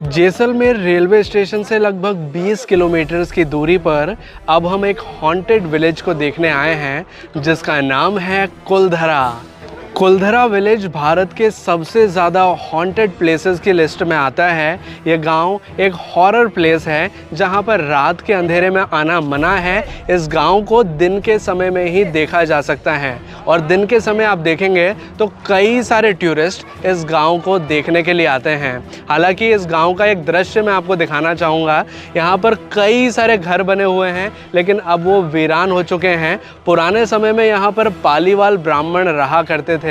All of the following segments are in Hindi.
जैसलमेर रेलवे स्टेशन से लगभग 20 किलोमीटर की दूरी पर अब हम एक हॉन्टेड विलेज को देखने आए हैं जिसका नाम है कुलधरा। कुलधरा विलेज भारत के सबसे ज़्यादा हॉन्टेड प्लेसेस की लिस्ट में आता है। ये गांव एक हॉरर प्लेस है जहां पर रात के अंधेरे में आना मना है। इस गांव को दिन के समय में ही देखा जा सकता है और दिन के समय आप देखेंगे तो कई सारे टूरिस्ट इस गांव को देखने के लिए आते हैं। हालांकि इस गांव का एक दृश्य मैं आपको दिखाना चाहूँगा। यहाँ पर कई सारे घर बने हुए हैं लेकिन अब वो वीरान हो चुके हैं। पुराने समय में यहाँ पर पालीवाल ब्राह्मण रहा करते थे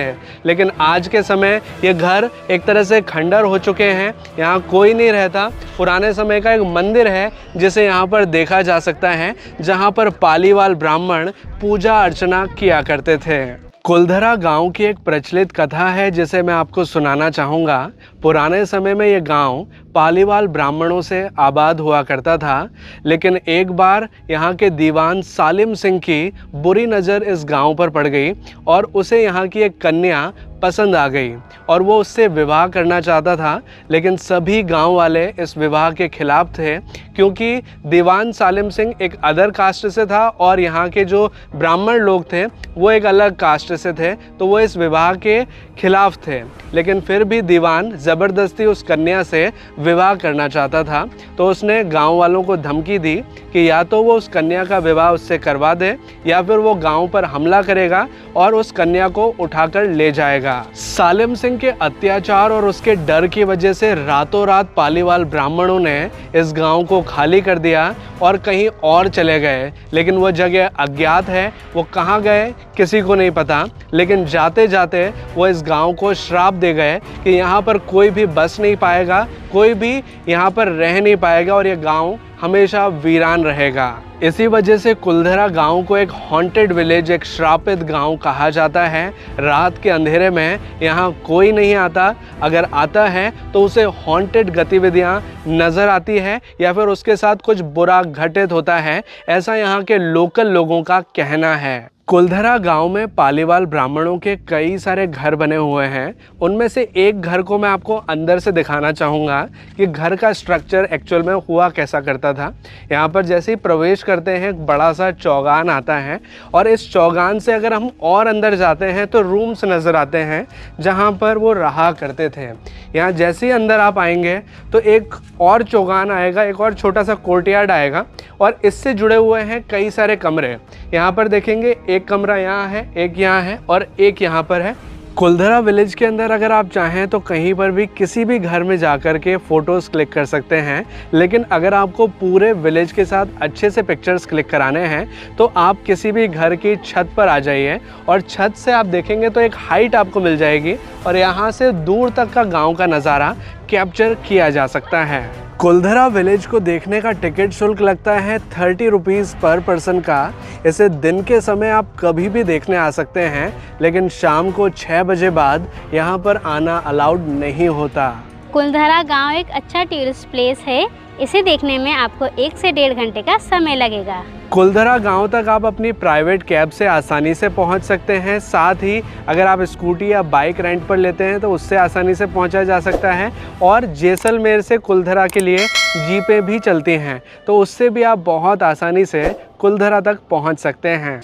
लेकिन आज के समय ये घर एक तरह से खंडर हो चुके हैं। यहाँ कोई नहीं रहता। पुराने समय का एक मंदिर है जिसे यहाँ पर देखा जा सकता है जहाँ पर पालीवाल ब्राह्मण पूजा अर्चना किया करते थे। कुलधरा गांव की एक प्रचलित कथा है जिसे मैं आपको सुनाना चाहूँगा। पुराने समय में ये गांव पालीवाल ब्राह्मणों से आबाद हुआ करता था लेकिन एक बार यहाँ के दीवान सालिम सिंह की बुरी नज़र इस गांव पर पड़ गई और उसे यहाँ की एक कन्या पसंद आ गई और वो उससे विवाह करना चाहता था। लेकिन सभी गांव वाले इस विवाह के खिलाफ थे क्योंकि दीवान सालिम सिंह एक अदर कास्ट से था और यहाँ के जो ब्राह्मण लोग थे वो एक अलग कास्ट से थे, तो वो इस विवाह के खिलाफ थे। लेकिन फिर भी दीवान ज़बरदस्ती उस कन्या से विवाह करना चाहता था, तो उसने गांव वालों को धमकी दी कि या तो वो उस कन्या का विवाह उससे करवा दे या फिर वो गांव पर हमला करेगा और उस कन्या को उठाकर ले जाएगा। सालिम सिंह के अत्याचार और उसके डर की वजह से रातों रात पालीवाल ब्राह्मणों ने इस गांव को खाली कर दिया और कहीं और चले गए। लेकिन वो जगह अज्ञात है, वो कहाँ गए किसी को नहीं पता। लेकिन जाते जाते वो इस गांव को श्राप दे गए कि यहाँ पर कोई भी बस नहीं पाएगा, कोई भी यहाँ पर रह नहीं पाएगा और ये गांव हमेशा वीरान रहेगा। इसी वजह से कुलधरा गांव को एक हॉन्टेड विलेज, एक श्रापित गांव कहा जाता है। रात के अंधेरे में यहाँ कोई नहीं आता, अगर आता है तो उसे हॉन्टेड गतिविधियाँ नज़र आती है या फिर उसके साथ कुछ बुरा घटित होता है, ऐसा यहाँ के लोकल लोगों का कहना है। कुलधरा गांव में पालीवाल ब्राह्मणों के कई सारे घर बने हुए हैं। उनमें से एक घर को मैं आपको अंदर से दिखाना चाहूँगा कि घर का स्ट्रक्चर एक्चुअल में हुआ कैसा करता था। यहाँ पर जैसे ही प्रवेश करते हैं एक बड़ा सा चौगान आता है और इस चौगान से अगर हम और अंदर जाते हैं तो रूम्स नज़र आते हैं जहाँ पर वो रहा करते थे। यहाँ जैसे ही अंदर आप आएंगे तो एक और चौगान आएगा, एक और छोटा सा कोर्टयार्ड आएगा और इससे जुड़े हुए हैं कई सारे कमरे। यहाँ पर देखेंगे एक कमरा यहाँ है, एक यहाँ है और एक यहाँ पर है। कुलधरा विलेज के अंदर अगर आप चाहें तो कहीं पर भी किसी भी घर में जाकर के फ़ोटोज़ क्लिक कर सकते हैं, लेकिन अगर आपको पूरे विलेज के साथ अच्छे से पिक्चर्स क्लिक कराने हैं तो आप किसी भी घर की छत पर आ जाइए और छत से आप देखेंगे तो एक हाइट आपको मिल जाएगी और यहाँ से दूर तक का गाँव का नज़ारा कैप्चर किया जा सकता है। कुलधरा विलेज को देखने का टिकट शुल्क लगता है 30 रुपीज़ पर पर्सन का। इसे दिन के समय आप कभी भी देखने आ सकते हैं लेकिन शाम को 6 बजे बाद यहाँ पर आना अलाउड नहीं होता। कुलधरा गांव एक अच्छा टूरिस्ट प्लेस है। इसे देखने में आपको 1 से 1.5 घंटे का समय लगेगा। कुलधरा गांव तक आप अपनी प्राइवेट कैब से आसानी से पहुंच सकते हैं। साथ ही अगर आप स्कूटी या बाइक रेंट पर लेते हैं तो उससे आसानी से पहुंचा जा सकता है और जैसलमेर से कुलधरा के लिए जीपें भी चलती हैं, तो उससे भी आप बहुत आसानी से कुलधरा तक पहुंच सकते हैं।